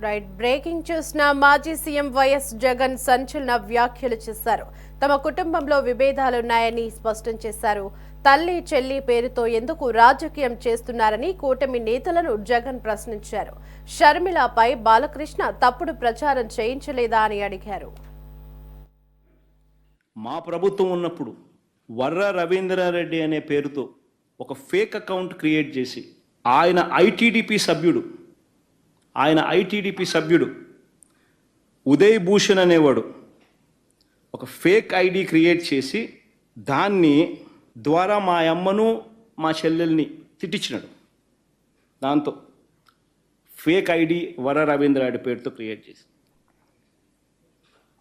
Right breaking చూసిన మాజీ CM YS Jagan సంచలన వ్యాఖ్యలు చేశారు. తమ కుటుంబంలో విభేదాలున్నాయని స్పష్టం చేశారు. తల్లి చెల్లి పేరుతో ఎందుకు రాజకీయం చేస్తున్నారని కూటమి నేతలను జగన్ ప్రశ్నించారు. షర్మిలపై బాలకృష్ణ తప్పుడు ప్రచారం చేయించలేదా అని అడిగారు. మా ప్రభుత్వం ఉన్నప్పుడు వర్ర రవీంద్రారెడ్డి అనే పేరుతో ఒక ఫేక్ అకౌంట్ క్రియేట్ చేసి ఆయన ఐటీడీపీ సభ్యుడు ఉదయ్ భూషణ్ అనేవాడు ఒక ఫేక్ ఐడి క్రియేట్ చేసి దాన్ని ద్వారా మా అమ్మను మా చెల్లెల్ని తిట్టించినాడు. దాంతో ఫేక్ ఐడి వర రవీంద్రారెడ్డి పేరుతో క్రియేట్ చేసి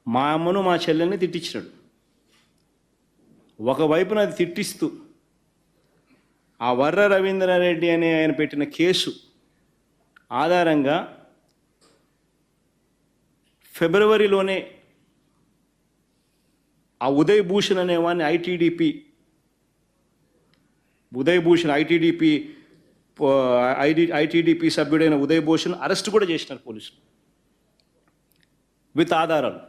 మా అమ్మను మా చెల్లెల్ని తిట్టించినాడు. ఒకవైపున అది తిట్టిస్తూ ఆ వర్ర రవీంద్రారెడ్డి అనే ఆయన పెట్టిన కేసు ఆధారంగా ఫిబ్రవరిలోనే ఆ ఉదయ్ భూషణ్ అనేవాడిని ఐటీడీపీ సభ్యుడైన ఉదయ్ భూషణ్ అరెస్ట్ కూడా చేసినారు పోలీసులు విత్ ఆధారాలు.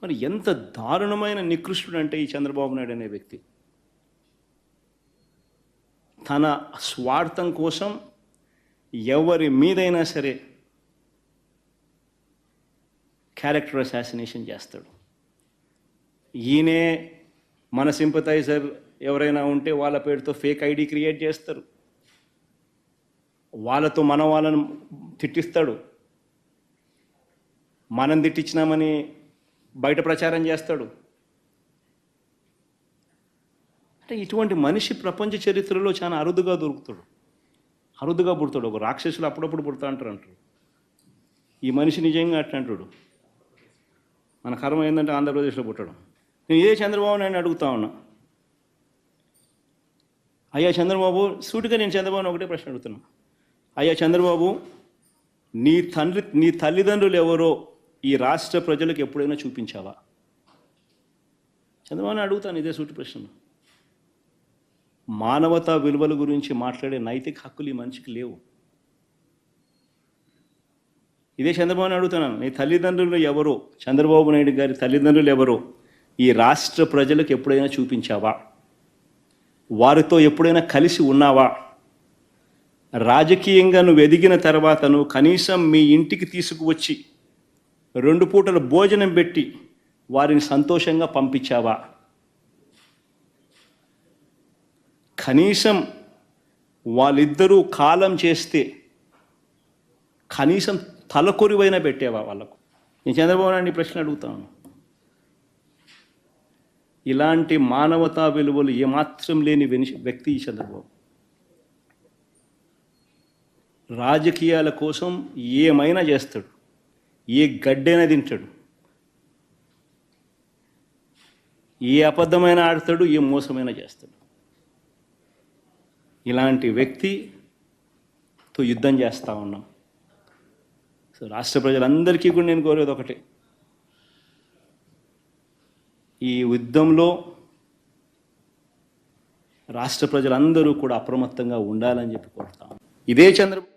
మరి ఎంత దారుణమైన నికృష్టుడు అంటే ఈ చంద్రబాబు నాయుడు అనే వ్యక్తి తన స్వార్థం కోసం ఎవరి మీదైనా సరే క్యారెక్టర్ అసాసినేషన్ చేస్తాడు. ఈయనే మన సింపథైజర్ ఎవరైనా ఉంటే వాళ్ళ పేరుతో ఫేక్ ఐడి క్రియేట్ చేస్తారు, వాళ్ళతో వాళ్ళను తిట్టిస్తాడు, మనం తిట్టించినామని బయట ప్రచారం చేస్తాడు. అంటే ఇటువంటి మనిషి ప్రపంచ చరిత్రలో చాలా అరుదుగా పుడతాడు. ఒక రాక్షసులు అప్పుడప్పుడు పుడతా అంటారు. ఈ మనిషి నిజంగా అట్లా అంటాడు. మన కర్మ ఏంటంటే ఆంధ్రప్రదేశ్లో పుట్టడం. నేను ఏ చంద్రబాబు నాయుడు అడుగుతా ఉన్నా, అయ్యా చంద్రబాబు, సూటిగా నేను చంద్రబాబుని ఒకటే ప్రశ్న అడుగుతున్నా. అయ్యా చంద్రబాబు, నీ తల్లిదండ్రులు ఎవరో ఈ రాష్ట్ర ప్రజలకు ఎప్పుడైనా చూపించావా? చంద్రబాబుని అడుగుతాను ఇదే సూటి ప్రశ్న. మానవతా విలువల గురించి మాట్లాడే నైతిక హక్కులు ఈ మనిషికి లేవు. ఇదే చంద్రబాబుని అడుగుతున్నాను, నీ తల్లిదండ్రులు ఎవరో, చంద్రబాబు నాయుడు గారి తల్లిదండ్రులు ఎవరో ఈ రాష్ట్ర ప్రజలకు ఎప్పుడైనా చూపించావా? వారితో ఎప్పుడైనా కలిసి ఉన్నావా? రాజకీయంగా నువ్వు ఎదిగిన తర్వాత నువ్వు కనీసం మీ ఇంటికి తీసుకువచ్చి 2 పూటల భోజనం పెట్టి వారిని సంతోషంగా పంపించావా? కనీసం వాళ్ళిద్దరూ కాలం చేస్తే కనీసం తలకొరివైనా పెట్టేవా వాళ్ళకు? నేను చంద్రబాబు నాయుడు ప్రశ్న అడుగుతాను. ఇలాంటి మానవతా విలువలు ఏమాత్రం లేని వ్యక్తి ఈ చంద్రబాబు. రాజకీయాల కోసం ఏమైనా చేస్తాడు, ఏ గడ్డైనా తింటాడు, ఏ అబద్ధమైన ఆడతాడు, ఏ మోసమైనా చేస్తాడు. ఇలాంటి వ్యక్తితో యుద్ధం చేస్తూ ఉన్నాం. సో రాష్ట్ర ప్రజలందరికీ కూడా నేను కోరేది ఒకటే, ఈ యుద్ధంలో రాష్ట్ర ప్రజలందరూ కూడా అప్రమత్తంగా ఉండాలని చెప్పి కోరుతాను. ఇదే చంద్రబాబు